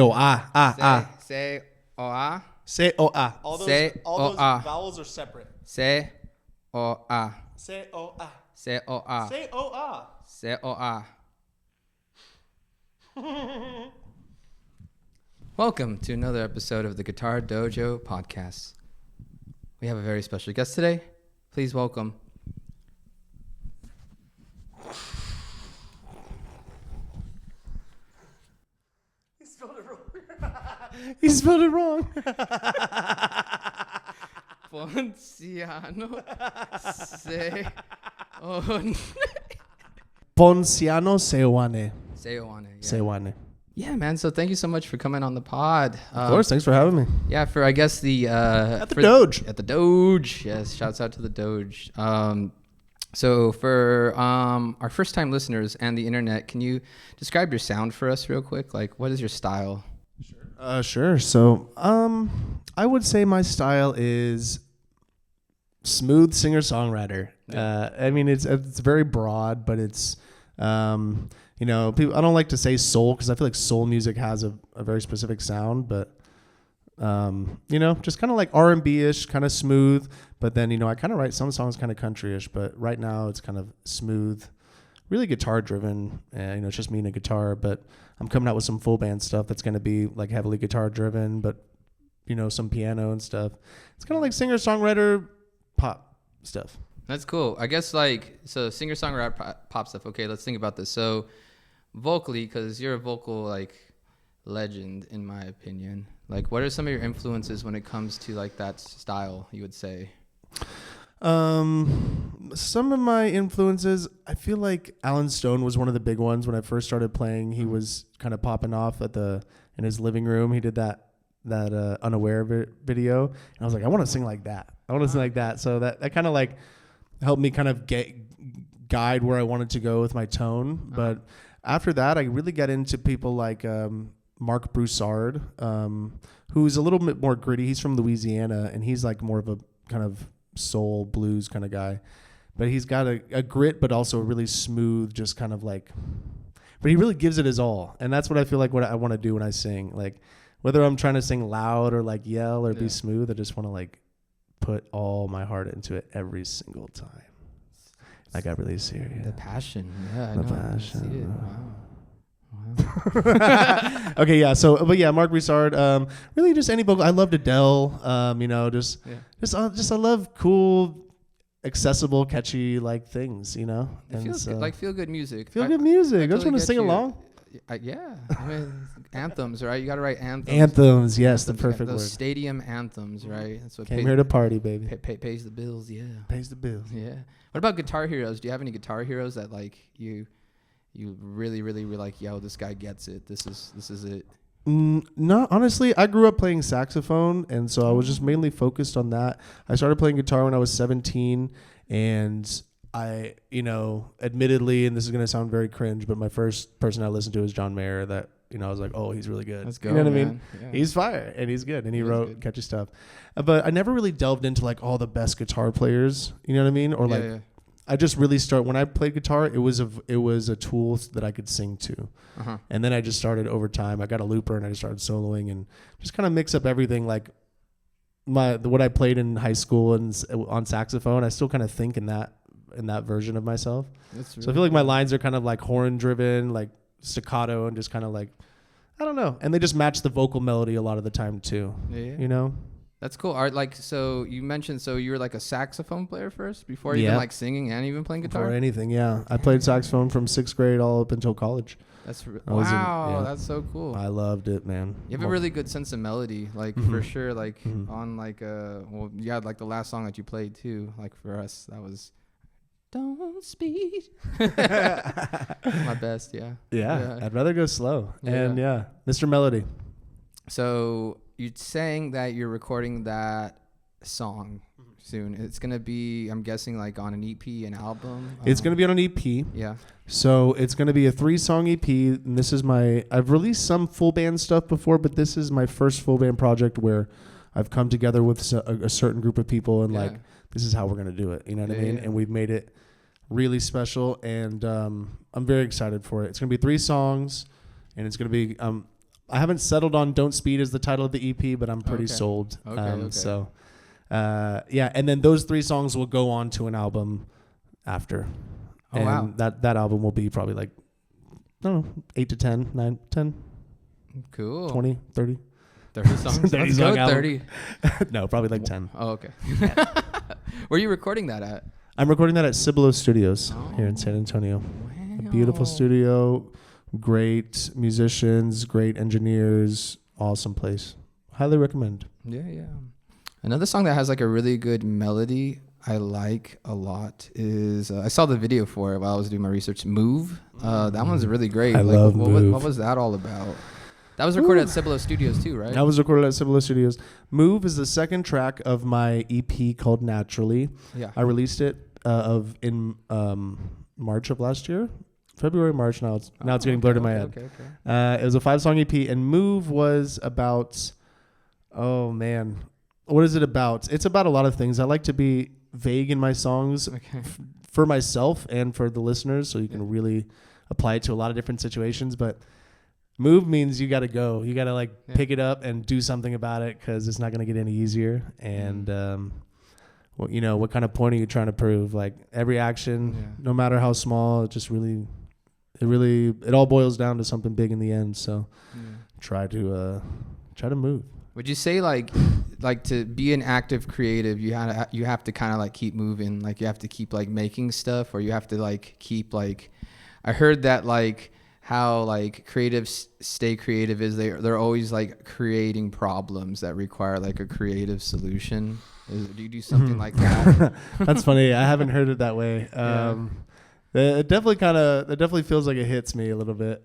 Say o a. Say o a. All those vowels are separate. Say o a. Say o a. Say o a. Say o a. Say o a. Welcome to another episode of the Guitar Dojo podcast. We have a very special guest today. Please welcome. He spelled it wrong. Ponciano Seoane. Ponciano Seoane. Seoane. Yeah. Seoane. Yeah, man. So thank you so much for coming on the pod. Of course. Thanks for having me. Yeah, for I guess the At the Dojo. At the Dojo. Yes, shouts out to the Dojo. So for our first time listeners and the internet, can you describe your sound for us real quick? Like, what is your style? Sure. So, I would say my style is smooth singer-songwriter. I mean, it's very broad, but it's, people. I don't like to say soul because I feel like soul music has a very specific sound, but, just kind of like R&B-ish, kind of smooth. But then, I kind of write some songs kind of country-ish, but right now it's kind of smooth, really guitar-driven. It's just me and a guitar, but I'm coming out with some full band stuff that's going to be like heavily guitar driven, but some piano and stuff. It's kind of like singer-songwriter pop stuff. That's cool. I guess so singer-songwriter pop stuff. Okay, let's think about this. So vocally, because you're a vocal legend in my opinion. What are some of your influences when it comes to that style, you would say? Some of my influences, I feel like Alan Stone was one of the big ones when I first started playing. He was kind of popping off in his living room. He did that Unaware video, and I was like, I want to sing like that. So that kind of helped me kind of guide where I wanted to go with my tone. But after that, I really got into people like Mark Broussard, who's a little bit more gritty. He's from Louisiana, and he's more of a kind of soul blues kind of guy, but he's got a grit, but also a really smooth, just kind of but he really gives it his all. And that's what I feel like what I want to do when I sing, whether I'm trying to sing loud or yell or be smooth, I just want to put all my heart into it every single time. I got really serious. The passion. Yeah, the I know. passion. I see it. Wow. Okay, yeah. So, but yeah, Mark Broussard. Really, just any vocal. I loved Adele. I love cool, accessible, catchy things. It feels good, feel good music. Good music. I just want to sing along. Yeah, I mean, anthems, right? You got to write anthems. Anthems, yes, the perfect word. Those stadium anthems, right? That's what came here to party, baby. Pays the bills, yeah. Pays the bills. Yeah. What about guitar heroes? Do you have any guitar heroes that you really, really were like, yo, this guy gets it. This is it. No, honestly, I grew up playing saxophone, and so I was just mainly focused on that. I started playing guitar when I was 17, and I, admittedly, and this is going to sound very cringe, but my first person I listened to was John Mayer. That, I was like, oh, he's really good. Let's go, you know what man. I mean? Yeah. He's fire, and he's good, and he wrote catchy stuff. But I never really delved into all the best guitar players. You know what I mean? Or I just really when I played guitar, it was a tool that I could sing to. And then I just started over time. I got a looper and I just started soloing and just kind of mix up everything. What I played in high school and on saxophone, I still kind of think in that version of myself. So I feel like my lines are kind of horn driven, staccato, and just kind of I don't know. And they just match the vocal melody a lot of the time too. Yeah. That's cool. So you mentioned, you were a saxophone player first before even singing and even playing guitar? Before anything, yeah. I played saxophone from 6th grade all up until college. That's that's so cool. I loved it, man. You have a really good sense of melody, for sure. On the last song that you played too. For us, that was "Don't Speed." My best, yeah. I'd rather go slow. And Mr. Melody. So you're saying that you're recording that song soon. It's going to be, I'm guessing, on an EP, an album? It's going to be on an EP. Yeah. So it's going to be a 3-song EP. And this is I've released some full band stuff before, but this is my first full band project where I've come together with a certain group of people and this is how we're going to do it. You know what I mean? Yeah. And we've made it really special. And I'm very excited for it. It's going to be 3 songs and it's going to be, I haven't settled on "Don't Speed" as the title of the EP, but I'm pretty sold. Okay. So, yeah, and then those 3 songs will go on to an album after. Oh, and wow. that album will be probably like, I don't know, 8 to 10, 9, 10, Cool. 20, 30. 30 songs. 30 Let's song go album. 30. No, probably like 10. Oh, okay. Where are you recording that at? I'm recording that at Cibolo Studios here in San Antonio. Wow. A beautiful studio, great musicians, great engineers, awesome place. Highly recommend. Yeah. Another song that has like a really good melody I like a lot is I saw the video for it while I was doing my research. Move. That one's really great. I love Move. What was that all about? That was recorded at Cibolo Studios too, right? That was recorded at Cibolo Studios. Move is the second track of my EP called Naturally. Yeah. I released it in March of last year. February, March. Now it's getting blurred in my head. Okay. It was a 5-song EP, and Move was about, oh man, what is it about? It's about a lot of things. I like to be vague in my songs for myself and for the listeners, so you can really apply it to a lot of different situations. But move means you got to go. You got to pick it up and do something about it, because it's not going to get any easier. And what kind of point are you trying to prove? Like every action, no matter how small, it just really, it all boils down to something big in the end. So try to move. Would you say like to be an active creative, you have to kind of like keep moving, like you have to keep like making stuff, or you have to like keep like, I heard that like how like creatives stay creative is they're always like creating problems that require like a creative solution. Do you do something like that? That's funny. I haven't heard it that way. It definitely feels like it hits me a little bit.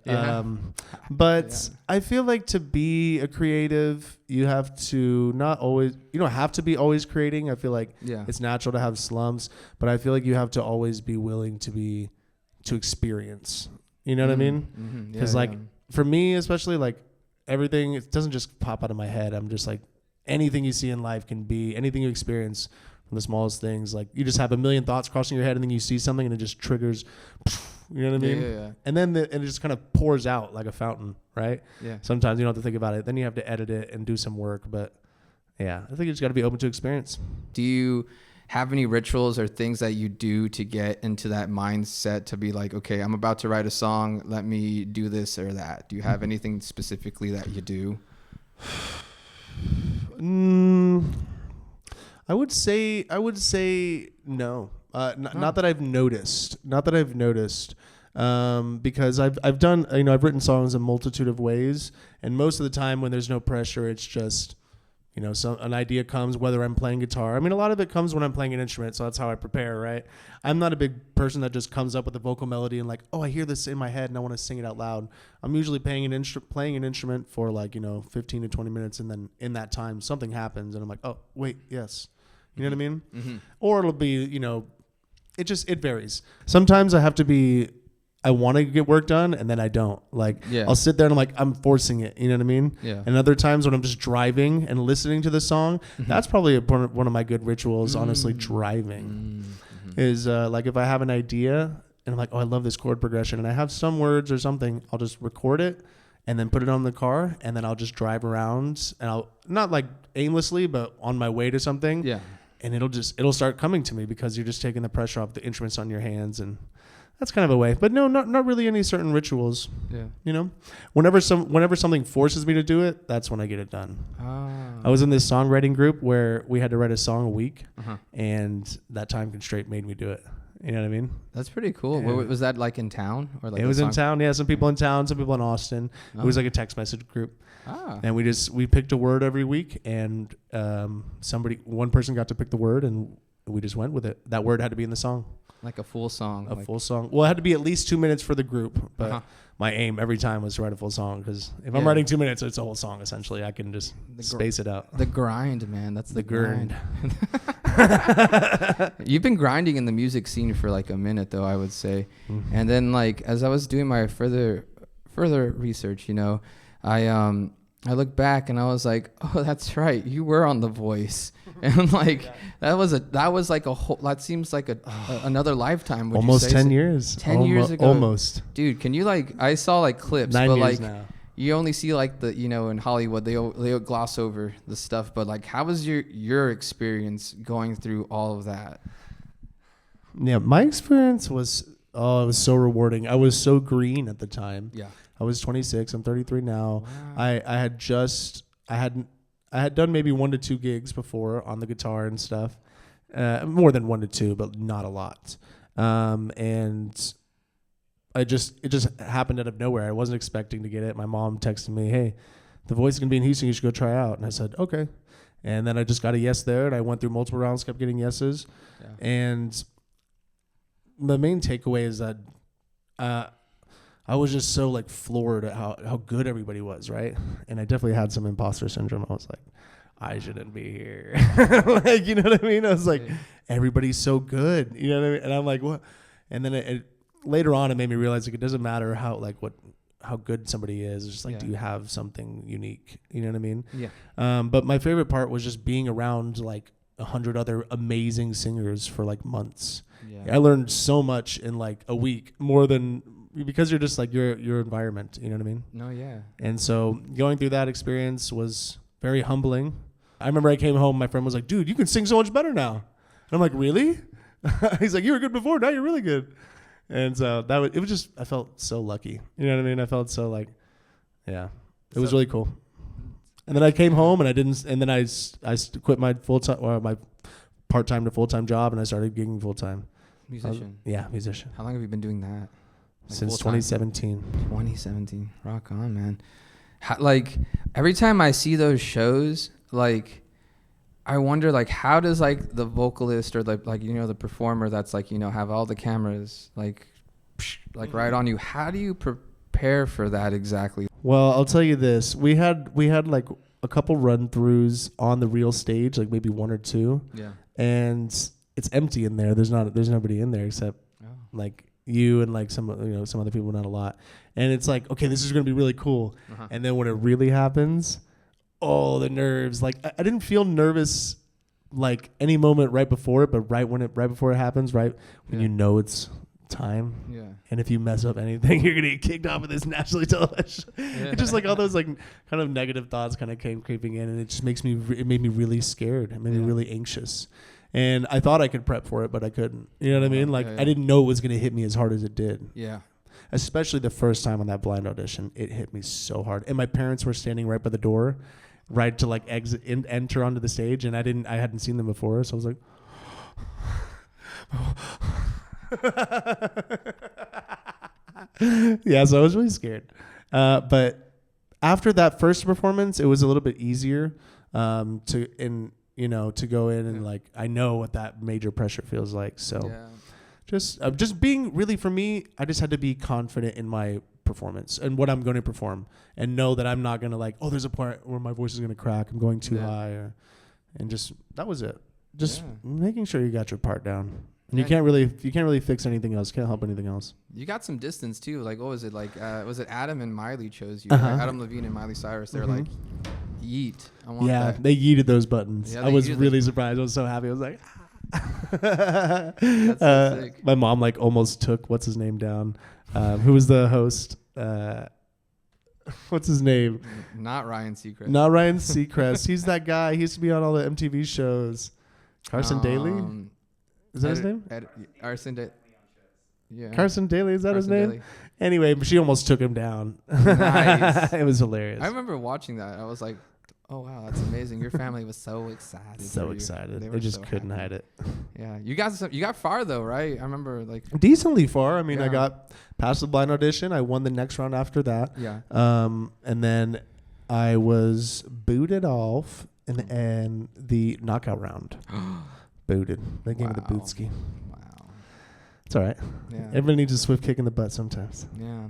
But I feel like to be a creative, you have to you don't have to be always creating. I feel like it's natural to have slumps, but I feel like you have to always be willing to experience. You know what I mean? Because for me, especially, like everything, it doesn't just pop out of my head. I'm just like, anything you see in life can be anything you experience. From the smallest things, like you just have a million thoughts crossing your head, and then you see something, and it just triggers. You know what I mean? Yeah. And then it just kind of pours out like a fountain, right? Yeah. Sometimes you don't have to think about it. Then you have to edit it and do some work. But yeah, I think you just got to be open to experience. Do you have any rituals or things that you do to get into that mindset to be like, okay, I'm about to write a song, let me do this or that? Do you have anything specifically that you do? I would say no. Not that I've noticed. Because I've done, I've written songs a multitude of ways, and most of the time when there's no pressure, it's just, an idea comes, whether I'm playing guitar. I mean, a lot of it comes when I'm playing an instrument, so that's how I prepare, right? I'm not a big person that just comes up with a vocal melody and like, oh, I hear this in my head and I want to sing it out loud. I'm usually playing an instrument for 15 to 20 minutes, and then in that time something happens and I'm like, oh, wait, yes. You know what I mean? Mm-hmm. Or it'll be, it varies. Sometimes I want to get work done, and then I don't. I'll sit there and I'm forcing it. You know what I mean? Yeah. And other times when I'm just driving and listening to the song, that's probably one of my good rituals, honestly, driving. Is if I have an idea and I'm like, oh, I love this chord progression, and I have some words or something, I'll just record it and then put it on the car, and then I'll just drive around, and I'll not aimlessly, but on my way to something. Yeah. And it'll start coming to me, because you're just taking the pressure off the instruments on your hands, and that's kind of a way. But no, not really any certain rituals. Yeah. Whenever something forces me to do it, that's when I get it done. I was in this songwriting group where we had to write a song a week, and that time constraint made me do it. You know what I mean? That's pretty cool. Yeah. Was that in town, or it was in town? Yeah, some people in town, some people in Austin. Oh. It was a text message group. And we picked a word every week, and one person got to pick the word, and we just went with it. That word had to be in the song. Like a full song. Full song. Well, it had to be at least 2 minutes for the group, but my aim every time was to write a full song, because if I'm writing 2 minutes, it's a whole song essentially. I can just space it out. The grind, man. That's the grind. You've been grinding in the music scene for a minute, though, I would say. Mm-hmm. And then as I was doing my further research, I look back and I was like, oh, that's right, you were on The Voice, and that seems like another lifetime. Would almost you say? 10 years. 10 years ago. Almost. Dude, can you I saw clips, 9 years now. you only see like the, you know, in Hollywood, they'll gloss over the stuff, but like, how was your experience going through all of that? Yeah, my experience was, it was so rewarding. I was so green at the time. Yeah. I was 26. I'm 33 now. Wow. I had done maybe 1 to 2 gigs before on the guitar and stuff. More than 1 to 2, but not a lot. And it just happened out of nowhere. I wasn't expecting to get it. My mom texted me, "Hey, The Voice is going to be in Houston. You should go try out." And I said, "Okay." And then I just got a yes there, and I went through multiple rounds, kept getting yeses. Yeah. And the main takeaway is that I was just so like floored at how good everybody was, right? And I definitely had some imposter syndrome. I was like, I shouldn't be here. Like, you know what I mean? I was like, everybody's so good. You know what I mean? And I'm like, what? And then later on, it made me realize like it doesn't matter how good somebody is. It's just like, do you have something unique? You know what I mean? Yeah. But my favorite part was just being around like 100 other amazing singers for like months. Yeah. I learned so much in like a week, more than, because you're just like your environment. You know what I mean? No, yeah. And so going through that experience was very humbling. I remember I came home, my friend was like, "Dude, you can sing so much better now." And I'm like, "Really?" He's like, "You were good before, now you're really good." And so it was just, I felt so lucky. You know what I mean? I felt so like, yeah, it was really cool. And then I came home and I quit my full-time, or my part-time to full-time job, and I started gigging full-time. Musician. Musician. How long have you been doing that? Like since 2017. 2017. Rock on, man. Like every time I see those shows, like I wonder like how does like the vocalist or like you know the performer that's like, you know, have all the cameras like right on you, how do you prepare for that exactly? Well, I'll tell you this. We had like a couple run-throughs on the real stage, like maybe 1 or 2. Yeah. And it's empty in there. There's nobody in there except like you and like some other people, not a lot. And it's like, okay, this is going to be really cool. Uh-huh. And then when it really happens, the nerves. Like I didn't feel nervous like any moment right before it, but right before it happens, right when you know it's time. Yeah. And if you mess up anything, you're gonna get kicked off of this nationally television. Yeah. It's just like all those like kind of negative thoughts kind of came creeping in, and it just made me really scared. It made me really anxious. And I thought I could prep for it, but I couldn't. You know what I mean? Like I didn't know it was gonna hit me as hard as it did. Yeah. Especially the first time on that blind audition, it hit me so hard. And my parents were standing right by the door, right to like enter onto the stage, and I hadn't seen them before, so I was like, yeah, so I was really scared. But after that first performance, it was a little bit easier to go in and like I know what that major pressure feels like. So just being really, for me, I just had to be confident in my performance and what I'm going to perform, and know that I'm not going to like, there's a part where my voice is going to crack, I'm going too high, and just that was it. Just making sure you got your part down. And you can't really fix anything else. Can't help anything else. You got some distance too. Like, what was it like? Was it Adam and Miley chose you? Like Adam Levine and Miley Cyrus. They're like, yeet. I want that. They yeeted those buttons. Yeah, I was really surprised. I was so happy. I was like, That's so sick. My mom like almost took what's his name down. Who was the host? What's his name? Not Ryan Seacrest. Not Ryan Seacrest. He's that guy. He used to be on all the MTV shows. Carson Daly. Is that his name? Carson Daly, is that his name? Daly. Anyway, but she almost took him down. Nice. It was hilarious. I remember watching that. I was like, oh, wow, that's amazing. Your family was so excited. So excited. They just couldn't hide it. Yeah. You got far, though, right? I remember, like... decently far. I mean, I got past the blind audition. I won the next round after that. Yeah. And then I was booted off in the knockout round. Booted. They gave me the bootski. Wow. It's all right. Yeah. Everybody needs a swift kick in the butt sometimes. Yeah.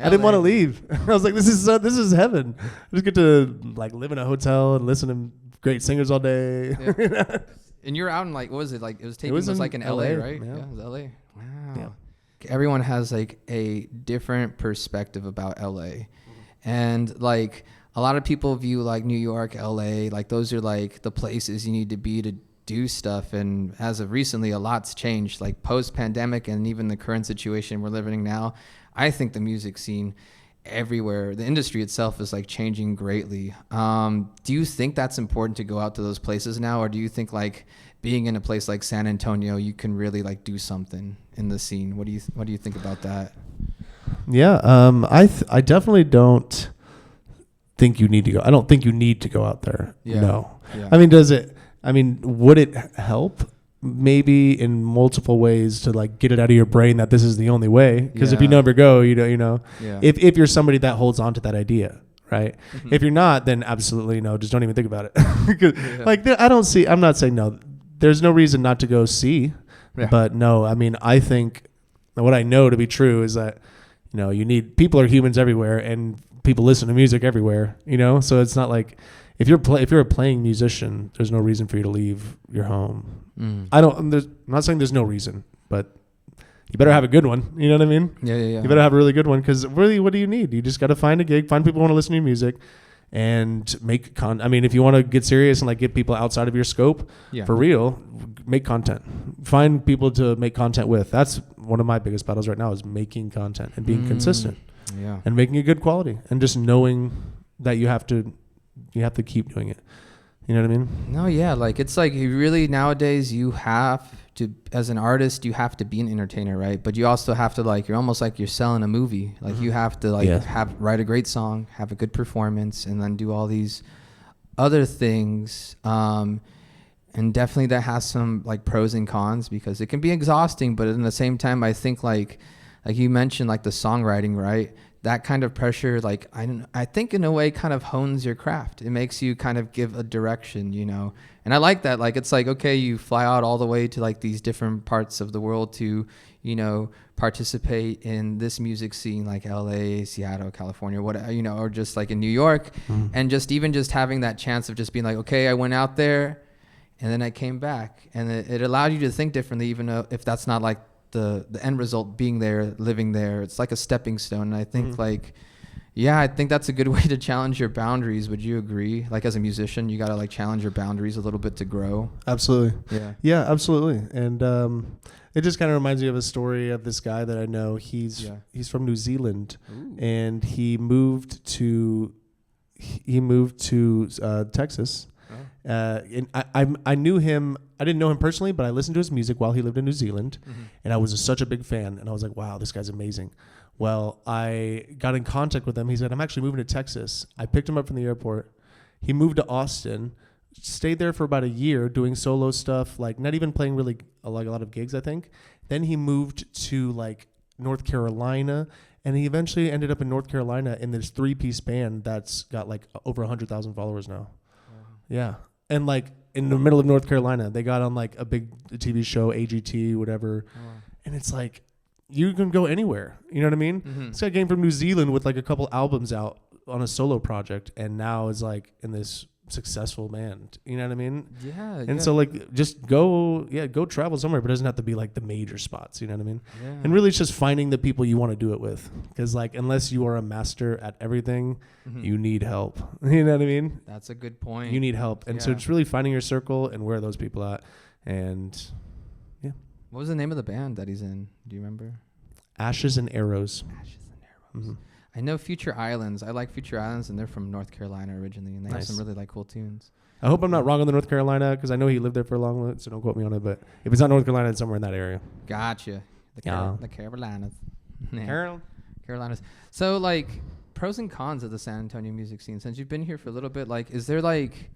I didn't want to leave. I was like, this is heaven. I just get to like live in a hotel and listen to great singers all day. Yeah. And you're out in like, what was it like? It was like in LA, right? Yeah, it was LA. Wow. Yeah. Everyone has like a different perspective about LA. Mm-hmm. And like a lot of people view like New York, LA, like those are like the places you need to be to do stuff. And as of recently, a lot's changed, like post pandemic and even the current situation we're living in now. I think the music scene everywhere. The industry itself is like changing greatly. Do you think that's important to go out to those places now, or do you think like being in a place like San Antonio, you can really like do something in the scene? What do you think about that? Yeah, I definitely don't think you need to go. I don't think you need to go out there. Yeah. No. Yeah. I mean, would it help? Maybe in multiple ways to like get it out of your brain that this is the only way. Because if you never go, you know, Yeah. if you're somebody that holds on to that idea, right? Mhm. If you're not, then absolutely no, just don't even think about it. Like I'm not saying no. There's no reason not to go see, but no, I mean, I think what I know to be true is that, you know, people are humans everywhere and people listen to music everywhere, you know? So it's not like if you're a playing musician, there's no reason for you to leave your home. I'm not saying there's no reason, but you better have a good one. You know what I mean? Yeah. You better have a really good one, because really, what do you need? You just got to find a gig, find people who want to listen to your music, and make I mean, if you want to get serious and like get people outside of your scope, for real, make content. Find people to make content with. That's one of my biggest battles right now, is making content and being consistent. Yeah. And making it good quality, and just knowing that you have to keep doing it. You know what I mean? No, yeah. Like, it's like you really nowadays you have to, as an artist, you have to be an entertainer, right? But you also have to, like, you're almost like you're selling a movie. Like, you have to like write a great song, have a good performance, and then do all these other things. And definitely that has some like pros and cons, because it can be exhausting, but at the same time, I think like you mentioned, like the songwriting, right? That kind of pressure, like I think in a way kind of hones your craft. It makes you kind of give a direction, you know? And I like that. Like, it's like, okay, you fly out all the way to like these different parts of the world to, you know, participate in this music scene, like LA, Seattle, California, whatever, you know, or just like in New York. And just even just having that chance of just being like, okay, I went out there and then I came back, and it allowed you to think differently, even though if that's not like the end result, being there, living there. It's like a stepping stone. And I think I think that's a good way to challenge your boundaries. Would you agree? Like, as a musician, you got to like challenge your boundaries a little bit to grow. Absolutely. Yeah, absolutely. And it just kind of reminds me of a story of this guy that I know. He's from New Zealand. Ooh. And he moved to Texas. And I knew him. I didn't know him personally, but I listened to his music while he lived in New Zealand, and I was such a big fan. And I was like, wow, this guy's amazing. Well, I got in contact with him. He said, I'm actually moving to Texas. I picked him up from the airport. He moved to Austin, stayed there for about a year doing solo stuff, like not even playing really like a lot of gigs, I think. Then he moved to like North Carolina, and he eventually ended up in North Carolina in this 3-piece band that's got like over 100,000 followers now. Yeah. And like in the middle of North Carolina, they got on like a big TV show, AGT, whatever. And it's like, you can go anywhere. You know what I mean? This guy came from New Zealand with like a couple albums out on a solo project, and now is like in this successful band. You know what I mean? Yeah. And so like just go travel somewhere, but it doesn't have to be like the major spots. You know what I mean? Yeah. And really, it's just finding the people you want to do it with, because like unless you are a master at everything, you need help. You know what I mean? That's a good point. You need help, and so it's really finding your circle and where are those people at. And what was the name of the band that he's in? Do you remember? Ashes and Arrows. I know Future Islands. I like Future Islands, and they're from North Carolina originally, and they have some really like cool tunes. I hope I'm not wrong on the North Carolina, because I know he lived there for a long time, so don't quote me on it. But if it's not North Carolina, it's somewhere in that area. Gotcha. The Carolinas. Carolinas. So like pros and cons of the San Antonio music scene. Since you've been here for a little bit, like, is there like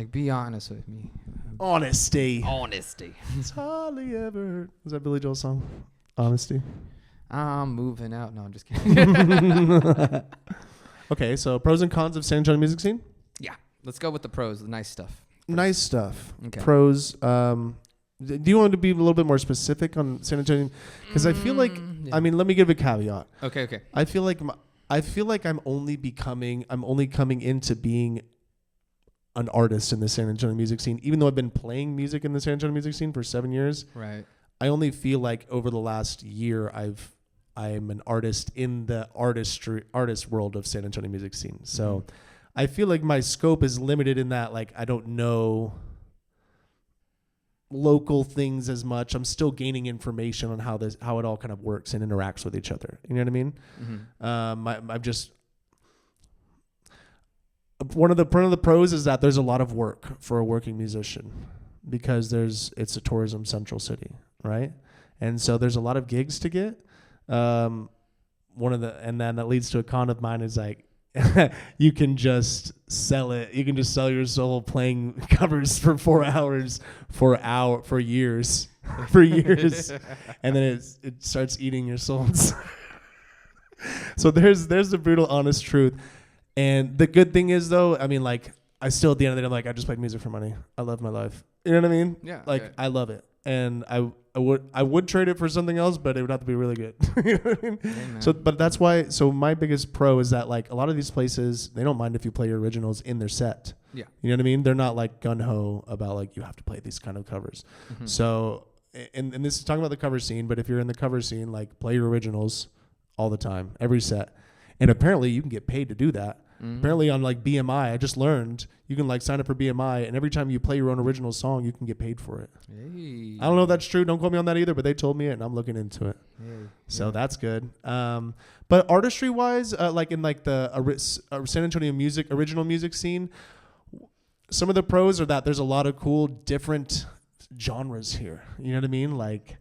be honest with me. Honesty. It's hardly ever. Was that Billy Joel's song? Honesty. I'm moving out. No, I'm just kidding. Okay, so pros and cons of San Antonio music scene? Yeah. Let's go with the pros, the nice stuff. Nice stuff. Okay. Pros. Do you want to be a little bit more specific on San Antonio? Because I feel like, I mean, let me give a caveat. Okay. I feel like I'm only coming into being an artist in the San Antonio music scene, even though I've been playing music in the San Antonio music scene for 7 years. Right. I only feel like over the last year I'm an artist in the artist world of San Antonio music scene. So I feel like my scope is limited in that, like, I don't know local things as much. I'm still gaining information on how it all kind of works and interacts with each other. You know what I mean? I've just one of the pros is that there's a lot of work for a working musician because it's a tourism central city, right? And so there's a lot of gigs to get. And then that leads to a con of mine is like you can just sell it. You can just sell your soul playing covers for 4 hours, for years, and then it starts eating your souls. So there's the brutal, honest truth. And the good thing is, though, I mean, like, I still at the end of the day, I'm like, I just played music for money. I love my life. You know what I mean? Yeah. Like, I love it, and I would trade it for something else, but it would have to be really good. You know what I mean? Yeah, so, but that's why. So my biggest pro is that like a lot of these places, they don't mind if you play your originals in their set. Yeah. You know what I mean? They're not like gun ho about like you have to play these kind of covers. So, and this is talking about the cover scene, but if you're in the cover scene, like play your originals all the time, every set. And apparently you can get paid to do that. Apparently on like BMI, I just learned you can like sign up for BMI, and every time you play your own original song, you can get paid for it. Hey. I don't know if that's true. Don't quote me on that either, but they told me it, and I'm looking into it. Hey. So that's good. But artistry wise, like in like the San Antonio original music scene, some of the pros are that there's a lot of cool different genres here. You know what I mean? Like,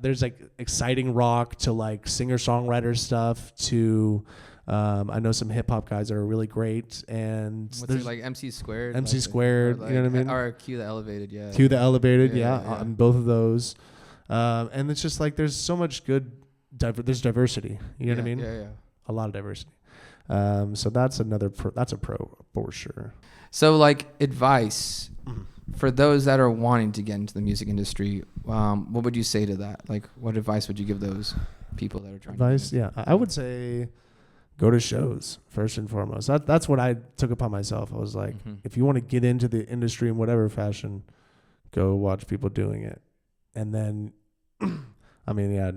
there's like exciting rock to like singer-songwriter stuff to I know some hip hop guys that are really great, and there's like MC Squared. MC like, Squared, like, you know what I mean? Or Q the Elevated, yeah. Q the Elevated, yeah. On both of those, and it's just like there's so much good. There's diversity. You know what I mean? Yeah. A lot of diversity. So that's that's a pro for sure. So like advice for those that are wanting to get into the music industry, what would you say to that? Like, what advice would you give those people that are trying? Advice, yeah, I would say go to shows first and foremost. That's what I took upon myself. I was like, if you want to get into the industry in whatever fashion, go watch people doing it, and then. I mean, yeah,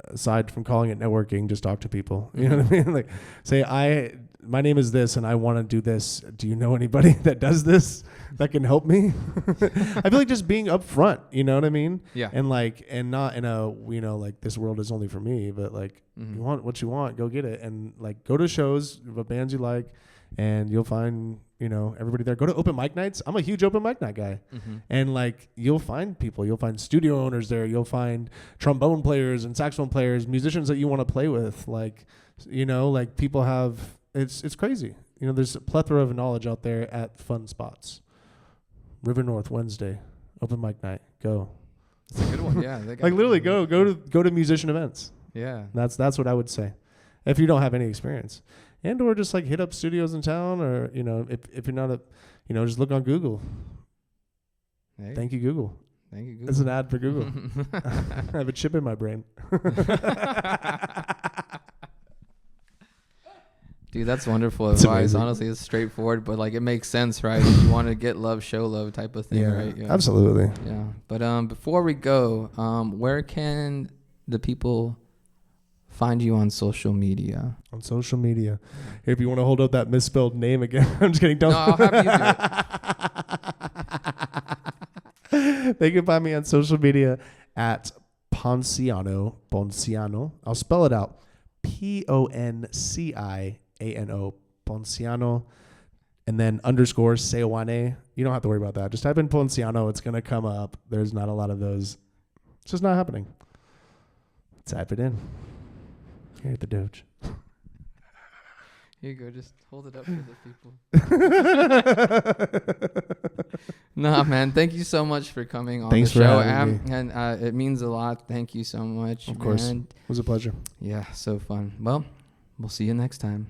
aside from calling it networking, just talk to people. You know what I mean? Like, say, my name is this and I want to do this. Do you know anybody that does this that can help me? I feel like just being upfront, you know what I mean? Yeah. And like, and not in a, you know, like this world is only for me, but like, you want what you want, go get it. And like, go to shows of bands you like, and you'll find, you know, everybody there. Go to open mic nights. I'm a huge open mic night guy. And like, you'll find people. You'll find studio owners there. You'll find trombone players and saxophone players, musicians that you want to play with. Like, you know, like people have, it's crazy. You know, there's a plethora of knowledge out there at fun spots. River North Wednesday, open mic night. Go. It's a good one. Yeah. Like literally go to musician events. Yeah. That's what I would say. If you don't have any experience. And or just like hit up studios in town, or you know, if you're not you know, just look on Google. Hey. Thank you, Google. Thank you, Google. That's an ad for Google. I have a chip in my brain. Dude, that's wonderful advice. Amazing. Honestly, it's straightforward, but like it makes sense, right? If you want to get love, show love type of thing, right? Yeah, absolutely. Yeah. But before we go, where can the people find you on social media? On social media. Here, if you want to hold up that misspelled name again. I'm just kidding. Don't. No, I'll have you do it. They can find me on social media at Ponciano. I'll spell it out. Ponciano. Ponciano. And then _ Seoane. You don't have to worry about that. Just type in Ponciano. It's going to come up. There's not a lot of those. It's just not happening. Type it in. Here at the Dojo. Here you go. Just hold it up for the people. Nah, man. Thank you so much for coming on the show. And it means a lot. Thank you so much. Of course. It was a pleasure. Yeah, so fun. Well, we'll see you next time.